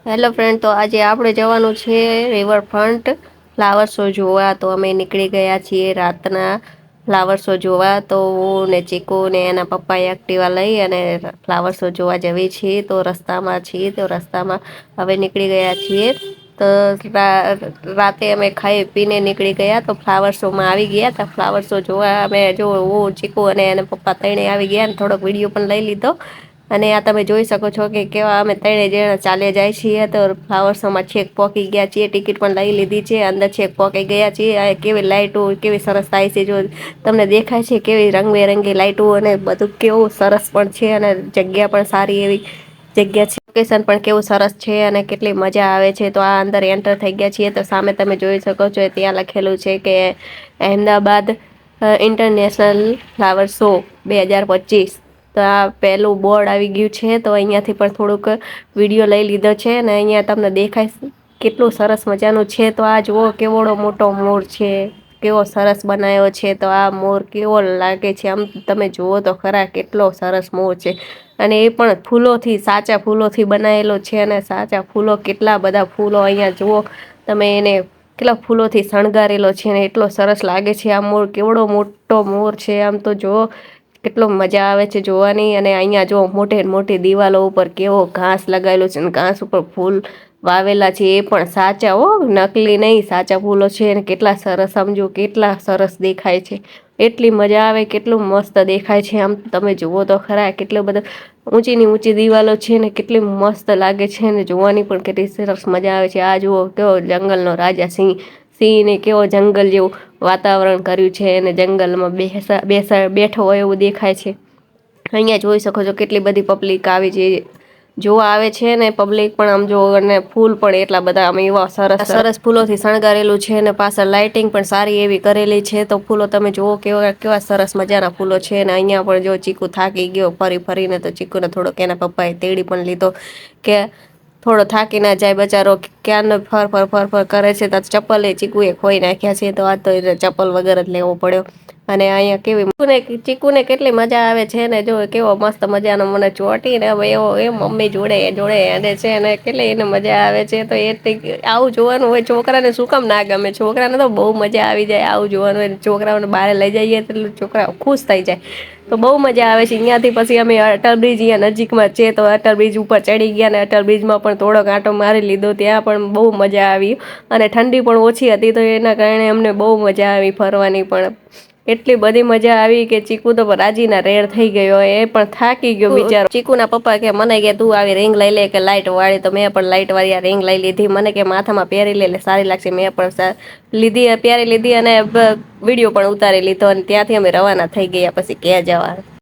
Hello friend, તો આજે આપણે જવાનું છે રિવરફ્રન્ટ ફ્લાવર શો જોવા. તો અમે નીકળી ગયા છીએ રાતના ફ્લાવર શો જોવા. તો હું ને ચીકુ ને એના પપ્પાએ એક્ટિવા લઈ અને ફ્લાવર શો જોવા જવી છીએ. તો રસ્તામાં છીએ, તો રસ્તામાં હવે નીકળી ગયા છીએ. તો રાતે અમે ખાઈ પીને નીકળી ગયા. તો ફ્લાવર શોમાં આવી ગયા. તો ફ્લાવર શો જોવા અમે હું ચીકુ અને એના પપ્પા ત્રણે આવી ગયા. અને થોડોક વિડીયો પણ લઈ લીધો. અને આ તમે જોઈ શકો છો કે કેવા અમે ત્રણે જણા ચાલે જાય છીએ. તો ફ્લાવર શોમાં છેક પહોંચી ગયા છીએ. ટિકિટ પણ લઈ લીધી છે. અંદર છેક પહોંચી ગયા છીએ. આ કેવી લાઇટો કેવી સરસ થાય છે, જો તમને દેખાય છે કેવી રંગબેરંગી લાઇટો, અને બધું કેવું સરસ પણ છે. અને જગ્યા પણ સારી એવી જગ્યા છે. લોકેશન પણ કેવું સરસ છે અને કેટલી મજા આવે છે. તો આ અંદર એન્ટર થઈ ગયા છીએ. તો સામે તમે જોઈ શકો છો ત્યાં લખેલું છે કે અહેમદાબાદ ઇન્ટરનેશનલ ફ્લાવર શો 2025. તો આ પહેલું બોર્ડ આવી ગયું છે. તો અહીંયાથી પણ થોડુંક વિડીયો લઈ લીધો છે. અને અહીંયા તમને દેખાય કેટલું સરસ મજાનું છે. તો આ જુઓ કેવડો મોટો મોર છે, કેવો સરસ બનાવ્યો છે. તો આ મોર કેવો લાગે છે, આમ તમે જુઓ તો ખરા કેટલો સરસ મોર છે. અને એ પણ ફૂલોથી, સાચા ફૂલોથી બનાવેલો છે. અને સાચા ફૂલો, કેટલા બધા ફૂલો અહીંયા જુઓ તમે, એને કેટલા ફૂલોથી શણગારેલો છે. અને એટલો સરસ લાગે છે. આ મોર કેવડો મોટો મોર છે, આમ તો જુઓ કેટલો મજા આવે છે જોવાની. અને અહીંયા જો મોટે મોટી દિવાલો ઉપર કેવો ઘાસ લગાવેલો છે, અને ઘાસ ઉપર ફૂલ વાવેલા છે. એ પણ સાચા, નકલી નહીં, સાચા ફૂલો છે. અને કેટલા સરસ, સમજો કેટલા સરસ દેખાય છે. એટલી મજા આવે, કેટલું મસ્ત દેખાય છે. આમ તમે જુઓ તો ખરા કેટલો બધો ઊંચીની ઊંચી દિવાલો છે ને કેટલી મસ્ત લાગે છે. અને જોવાની પણ કેટલી સરસ મજા આવે છે. આ જુઓ કેવો જંગલનો રાજા સિંહને કેવો જંગલ જેવું વાતાવરણ કર્યું છે. અને જંગલમાં બેઠો હોય એવું દેખાય છે. અહીંયા જોઈ શકો છો કેટલી બધી પબ્લિક આવી છે, જોવા આવે છે. ને પબ્લિક પણ આમ જો, અને ફૂલ પણ એટલા બધા આમ એવા સરસ સરસ ફૂલોથી શણગારેલું છે. અને પાછળ લાઇટિંગ પણ સારી એવી કરેલી છે. તો ફૂલો તમે જુઓ કેવા કેવા સરસ મજાના ફૂલો છે. અને અહીંયા પણ જો ચીકુ થાકી ગયો ફરી ફરીને, તો ચીકુને થોડોક એના પપ્પાએ તેડી પણ લીધો કે થોડો થાકી ના જાય બચારો, ક્યારનો ફર કરે છે. તો ચપ્પલ એ ચીકુએ ખોઈ નાખ્યા છે. તો આ તો ચપ્પલ વગર જ લેવો પડ્યો. અને અહીંયા કેવી ચીકુને કેટલી મજા આવે છે ને, જો કેવો મસ્ત મજાનો મને ચોટીને એવો એ મમ્મી જોડે અને છે. અને કેટલી એને મજા આવે છે. તો એ આવું જોવાનું હોય. છોકરાને શું કામ ના ગમે, છોકરાને તો બહુ મજા આવી જાય આવું જોવાનું હોય. છોકરાઓને બહાર લઈ જઈએ તો છોકરા ખુશ થઈ જાય. તો બહુ મજા આવે છે. અહીંયાથી પછી અમે અટલ બ્રિજ અહીંયા નજીકમાં છે. તો અટલ બ્રિજ ઉપર ચડી ગયા. અને અટલ બ્રિજમાં પણ થોડોક આંટો મારી લીધો. ત્યાં પણ બહુ મજા આવી. અને ઠંડી પણ ઓછી હતી, તો એના કારણે અમને બહુ મજા આવી ફરવાની. પણ એટલી બધી મજા આવી કે ચીકુ તો રાજીના રેડ થઈ ગયો. એ પણ થાકી ગયો બિચારો. ચીકુના પપ્પા કે મને કે તું આવી રિંગ લઈ લે કે લાઇટ વાળી. તો મેં પણ લાઇટ વાળી રિંગ લઈ લીધી. મને કે માથામાં પહેરી લે, સારી લાગશે. મેં પણ પહેરી લીધી અને વિડીયો પણ ઉતારી લીધો. અને ત્યાંથી અમે રવાના થઈ ગયા પછી ક્યાં જવા.